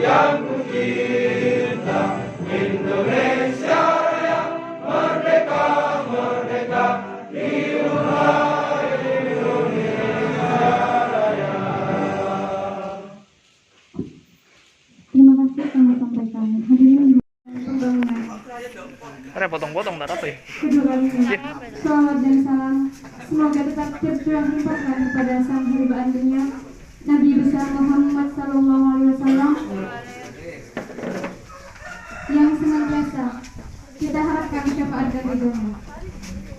yang ku cinta, Indonesia yang merdeka, merdeka, hidup Indonesia Raya. Terima kasih kami sampaikan. Hadirin pembangunan. Ada potong-potong tak apa ya? Kedua kalinya, salawat dan salam semoga tetap tercurah limpahkan kepada sang haribaan dunia, Nabi besar Muhammad Sallallahu Alaihi Wasallam, yang senantiasa kita harapkan syafaat dan ridhonya.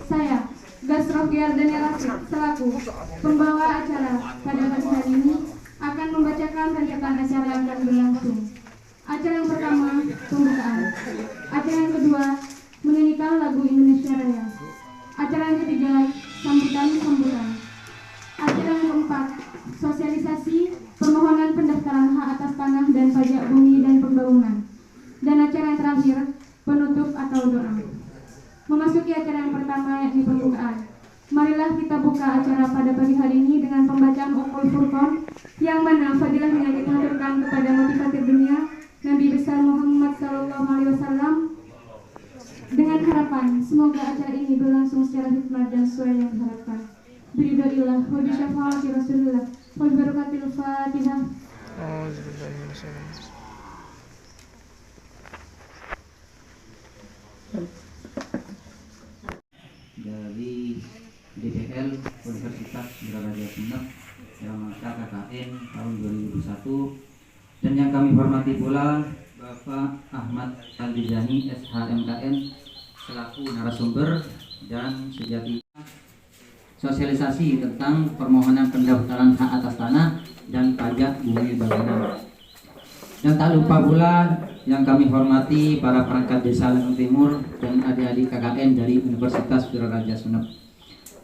Saya, Gasroh Giardania Rasid, selaku pembawa acara pada pagi hari ini, akan membacakan rentetan acara yang akan berlangsung. Acara yang pertama, pembukaan. Acara yang kedua, menyanyikan lagu Indonesia Raya. Acara yang ketiga, sambutan. Acara yang keempat, sosialisasi permohonan pendaftaran hak atas tanah dan pajak bumi dan pembangunan. Dan acara yang terakhir, penutup atau doa. Memasuki acara yang pertama, yakni pembukaan. Marilah kita buka acara pada pagi hari ini dengan pembacaan Uqul Furqan, yang mana fadilahnya kita haturkan kepada motivator dunia, Nabi besar Muhammad Sallallahu Alaihi Wasallam, dengan harapan semoga acara ini berlangsung secara hikmat dan sesuai yang diharapkan. Biridillah wa bi syafaati Rasulillah wa bi barakatil Fatihah. Dari DPL Universitas Brawijaya Sumeneb dalam rangka KKN tahun 2021, dan yang kami hormati pula Bapak Ahmad Al-Dijani SHMKN selaku narasumber dan sejati sosialisasi tentang permohonan pendaftaran hak atas tanah dan pajak bumi bangunan. Dan tak lupa pula yang kami hormati para perangkat desa Lenteng Timur dan adik-adik KKN dari Universitas Wiraraja Sumeneb.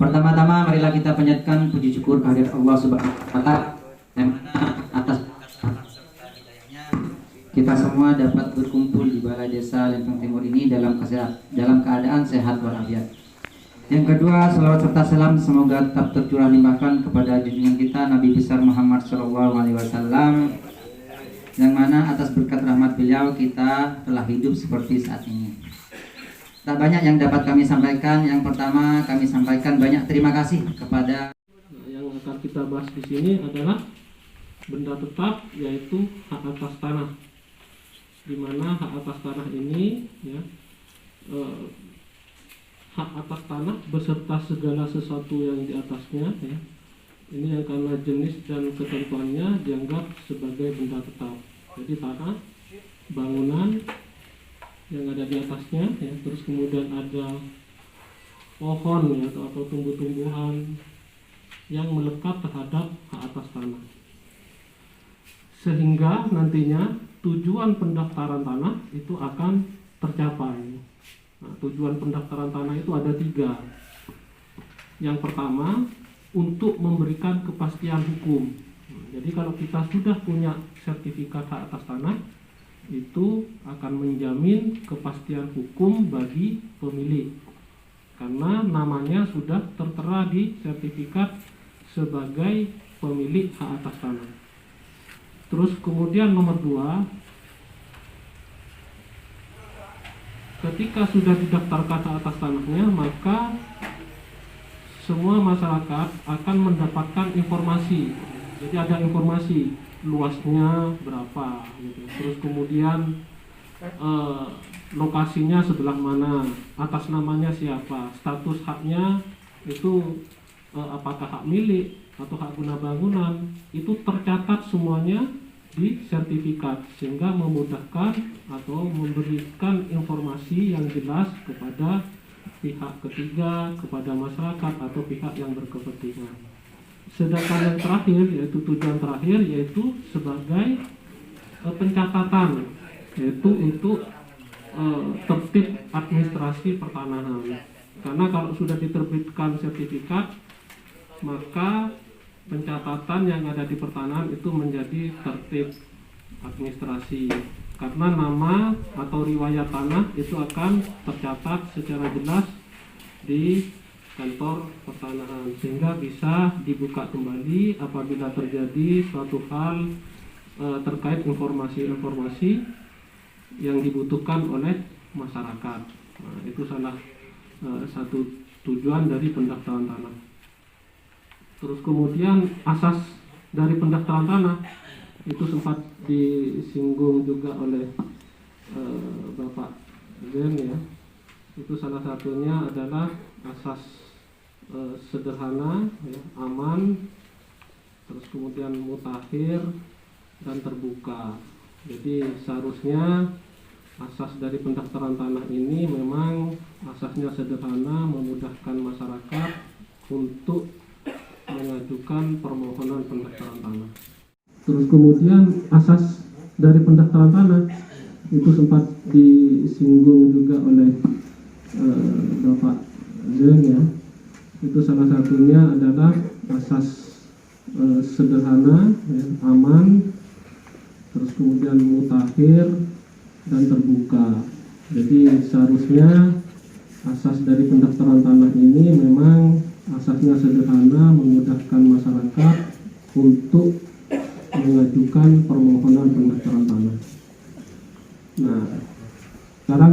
Pertama-tama marilah kita panjatkan puji syukur kehadirat Allah Subhanahu wa taala yang mana atas kita semua dapat berkumpul di Balai Desa Lenteng Timur ini dalam keadaan sehat walafiat. Yang kedua, salawat serta salam semoga tetap tercurah limpahkan kepada junjungan kita Nabi besar Muhammad Shallallahu Alaihi Wasallam, yang mana atas berkat rahmat beliau kita telah hidup seperti saat ini. Tak banyak yang dapat kami sampaikan. Yang pertama, kami sampaikan banyak terima kasih kepada yang akan kita bahas di sini adalah benda tetap, yaitu hak atas tanah. Di mana hak atas tanah ini, ya, hak atas tanah beserta segala sesuatu yang di atasnya, ya, ini yang karena jenis dan ketentuannya dianggap sebagai benda tetap. Jadi tanah, bangunan yang ada di atasnya, ya, terus kemudian ada pohon, ya, atau tumbuh-tumbuhan yang melekat terhadap hak atas tanah, sehingga nantinya tujuan pendaftaran tanah itu akan tercapai. Nah, tujuan pendaftaran tanah itu ada 3. Yang pertama, untuk memberikan kepastian hukum. Jadi kalau kita sudah punya sertifikat hak atas tanah, itu akan menjamin kepastian hukum bagi pemilik, karena namanya sudah tertera di sertifikat sebagai pemilik hak atas tanah. Terus kemudian nomor 2, ketika sudah didaftarkan hak atas tanahnya, maka semua masyarakat akan mendapatkan informasi. Jadi ada informasi luasnya berapa, gitu. Terus kemudian lokasinya sebelah mana, atas namanya siapa, status haknya itu apakah hak milik atau hak guna bangunan, itu tercatat semuanya di sertifikat, sehingga memudahkan atau memberikan informasi yang jelas kepada pihak ketiga, kepada masyarakat atau pihak yang berkepentingan. Sedangkan yang terakhir, yaitu tujuan terakhir, yaitu sebagai pencatatan, yaitu untuk tertib administrasi pertanahan. Karena kalau sudah diterbitkan sertifikat, maka pencatatan yang ada di pertanahan itu menjadi tertib administrasi. Karena nama atau riwayat tanah itu akan tercatat secara jelas di kantor pertanahan, sehingga bisa dibuka kembali apabila terjadi suatu hal terkait informasi-informasi yang dibutuhkan oleh masyarakat. Nah, itu salah satu tujuan dari pendaftaran tanah. Terus kemudian asas dari pendaftaran tanah itu sempat disinggung juga oleh Bapak Zen ya. Itu salah satunya adalah asas sederhana, ya, aman, terus kemudian mutakhir dan terbuka. Jadi seharusnya asas dari pendaftaran tanah ini memang asasnya sederhana, memudahkan masyarakat untuk mengajukan permohonan pendaftaran tanah. Terus kemudian asas dari pendaftaran tanah itu sempat disinggung juga oleh Bapak Zen ya. Itu salah satunya adalah asas sederhana, ya, aman, terus kemudian mutakhir dan terbuka. Jadi seharusnya asas dari pendaftaran tanah ini memang asasnya sederhana, memudahkan masyarakat untuk mengajukan permohonan pendaftaran tanah. Nah, sekarang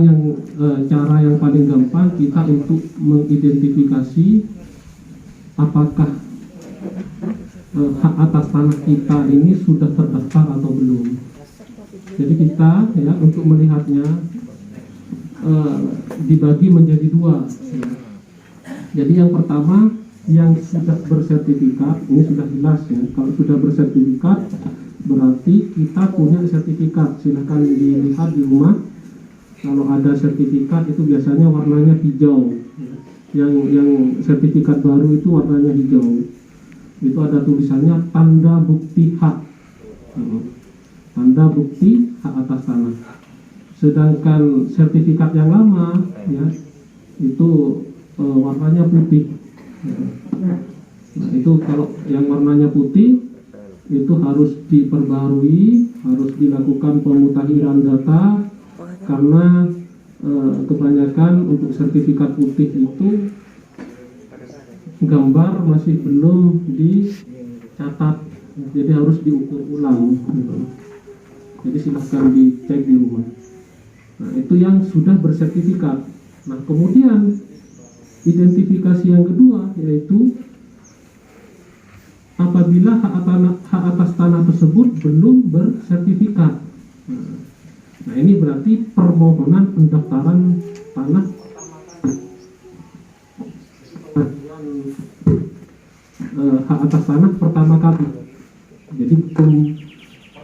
cara yang paling gampang kita untuk mengidentifikasi apakah hak atas tanah kita ini sudah terdaftar atau belum. Jadi kita ya untuk melihatnya dibagi menjadi dua. Ya. Jadi yang pertama yang sudah bersertifikat, ini sudah jelas ya. Kalau sudah bersertifikat berarti kita punya sertifikat. Silakan dilihat di rumah. Kalau ada sertifikat itu biasanya warnanya hijau. Yang sertifikat baru itu warnanya hijau. Itu ada tulisannya tanda bukti hak. Tanda bukti hak atas tanah. Sedangkan sertifikat yang lama ya itu warnanya putih. Nah, itu kalau yang warnanya putih itu harus diperbarui, harus dilakukan pemutakhiran data karena kebanyakan untuk sertifikat putih itu gambar masih belum dicatat, jadi harus diukur ulang gitu. Jadi silahkan dicek di rumah. Nah, itu yang sudah bersertifikat. Nah, kemudian identifikasi yang kedua yaitu apabila hak atas tanah tersebut belum bersertifikat. Nah, ini berarti permohonan pendaftaran tanah hak atas tanah pertama kali. Jadi belum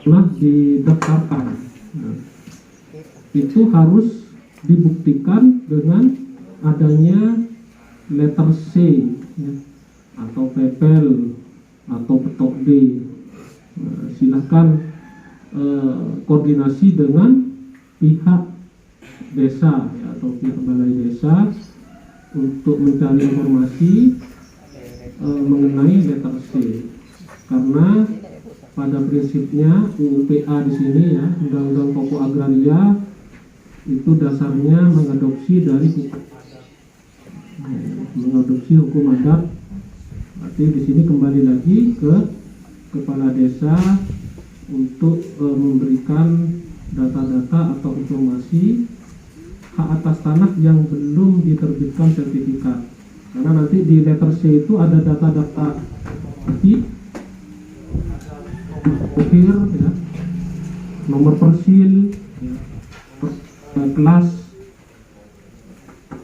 pernah didaftarkan. Nah, itu harus dibuktikan dengan adanya letter C ya, atau PPL atau petok D. Nah, silahkan koordinasi dengan pihak desa ya, atau pihak balai desa untuk mencari informasi mengenai letter C, karena pada prinsipnya UUPA di sini ya, Undang-Undang Pokok Agraria itu dasarnya mengadopsi dari hukum adat. Berarti di sini kembali lagi ke kepala desa untuk memberikan data-data atau informasi hak atas tanah yang belum diterbitkan sertifikat. Karena nanti di letter C itu ada data-data seperti ya, nomor persil, ya, kelas,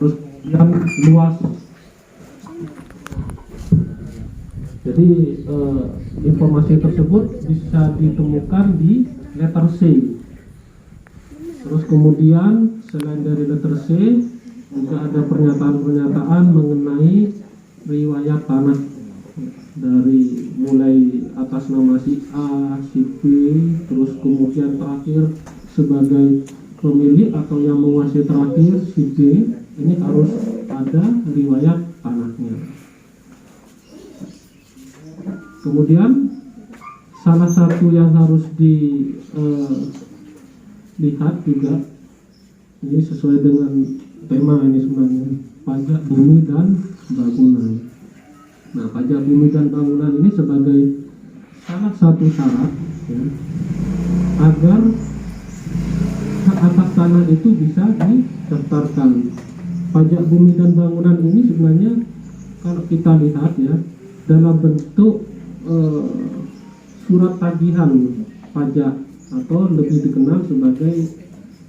terus yang luas. Jadi informasi tersebut bisa ditemukan di letter C. Terus kemudian selain dari letter C juga ada pernyataan-pernyataan mengenai riwayat tanah dari mulai atas nama si A, si B, terus kemudian terakhir sebagai pemilik atau yang menguasai terakhir si D. Ini harus ada riwayat tanahnya. Kemudian salah satu yang harus dilihat juga, ini sesuai dengan tema ini sebenarnya, pajak bumi dan bangunan. Nah, pajak bumi dan bangunan ini sebagai salah satu syarat ya, agar hak atas tanah itu bisa didaftarkan. Pajak bumi dan bangunan ini sebenarnya kalau kita lihat ya dalam bentuk surat tagihan pajak atau lebih dikenal sebagai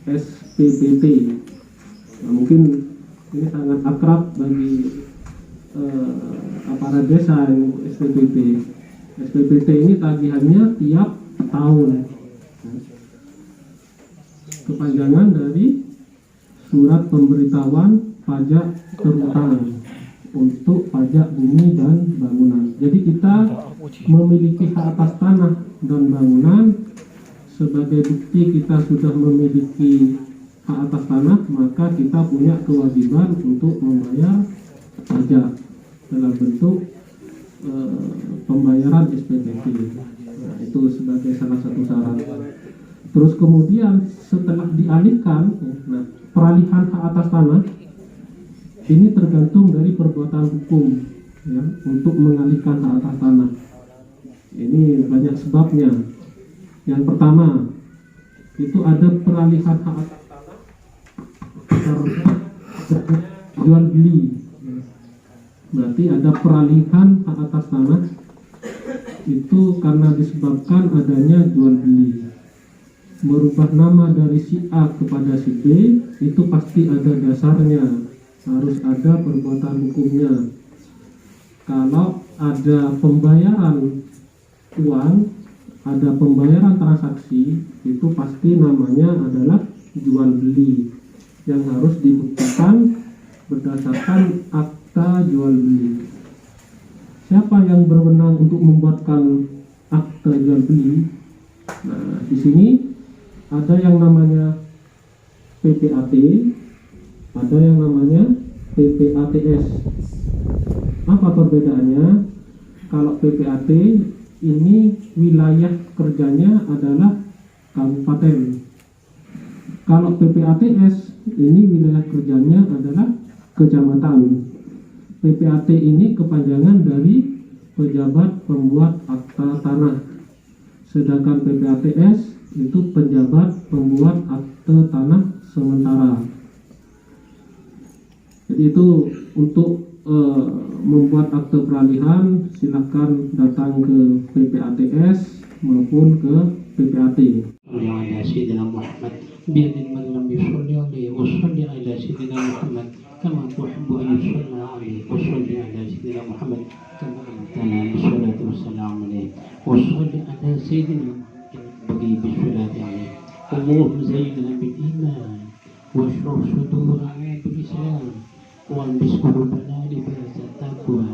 SPPT. Nah, mungkin ini sangat akrab bagi aparat desa yang SPPT. SPPT ini tagihannya tiap tahun. Kepanjangan dari surat pemberitahuan pajak terutang untuk pajak bumi dan bangunan. Jadi kita memiliki hak atas tanah dan bangunan. Sebagai bukti kita sudah memiliki hak atas tanah, maka kita punya kewajiban untuk membayar pajak dalam bentuk pembayaran SPPT. Nah, itu sebagai salah satu syarat. Terus kemudian setelah dialihkan, nah, peralihan hak atas tanah ini tergantung dari perbuatan hukum ya, untuk mengalihkan hak atas tanah. Ini banyak sebabnya. Yang pertama itu ada peralihan hak atas tanah karena jual beli. Berarti ada peralihan hak atas tanah itu karena disebabkan adanya jual beli. Merubah nama dari si A kepada si B itu pasti ada dasarnya, harus ada perbuatan hukumnya. Kalau ada pembayaran uang, ada pembayaran transaksi, itu pasti namanya adalah jual beli yang harus dibuktikan berdasarkan akta jual beli. Siapa yang berwenang untuk membuatkan akta jual beli? Nah, di sini ada yang namanya PPAT, ada yang namanya PPATS. Apa perbedaannya? Kalau PPAT ini wilayah kerjanya adalah kabupaten. Kalau PPATS ini wilayah kerjanya adalah kecamatan. PPAT ini kepanjangan dari pejabat pembuat akta tanah. Sedangkan PPATS itu pejabat pembuat akte tanah sementara. Jadi itu untuk membuat akte peralihan silakan datang ke PPATS maupun ke PPAT. على سيدنا محمد بيد من لم يصلي عليه وصل على سيدنا محمد كما تحب أن يصلى عليه وصل على سيدنا محمد كما أمرتنا بالصلاة والسلام عليه وصل على سيدنا بقي بالصلاة عليه اللهم زينا بالإيمان واشرح صدورنا بالإسلام والبس قلوبنا لباس التقوى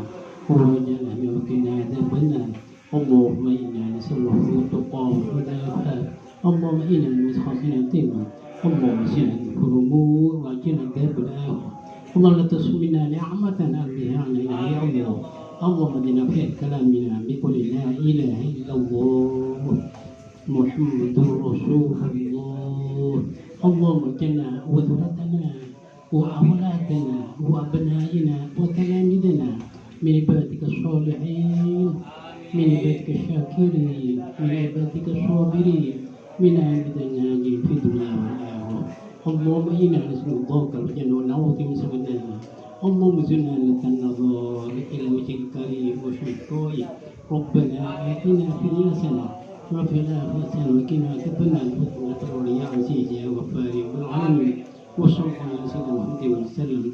واجعلنا من وقنا عذاب النار اللهم إنا نسألك التقى والعفاف اللهم إنا نسخطنا الطيبة اللهم سنا الكرمور واجعلنا الداب الآخر اللهم لا تسمنا نعمة بها علينا يا الله اللهم ادنا في كلامنا بقول لا إله إلا الله محمد رسول الله اللهم اجعلنا وذرتنا وأولادنا وأبنائنا وتلاميذنا من عبادك الصالحين من عبادك الشاكرين من عبادك الصابرين من عبادنا الناجين في الدنيا والآخرة اللهم إنا نسألك الجنة ونعوذ من سوء النار اللهم زدنا لك النظر إلى وجهك الكريم وشكرك ربنا آتنا في الدنيا حسنة وفي الآخرة حسنة وقنا عذاب النار يا عزيز يا غفار يا رب العالمين وصلى الله على سيدنا محمد وسلم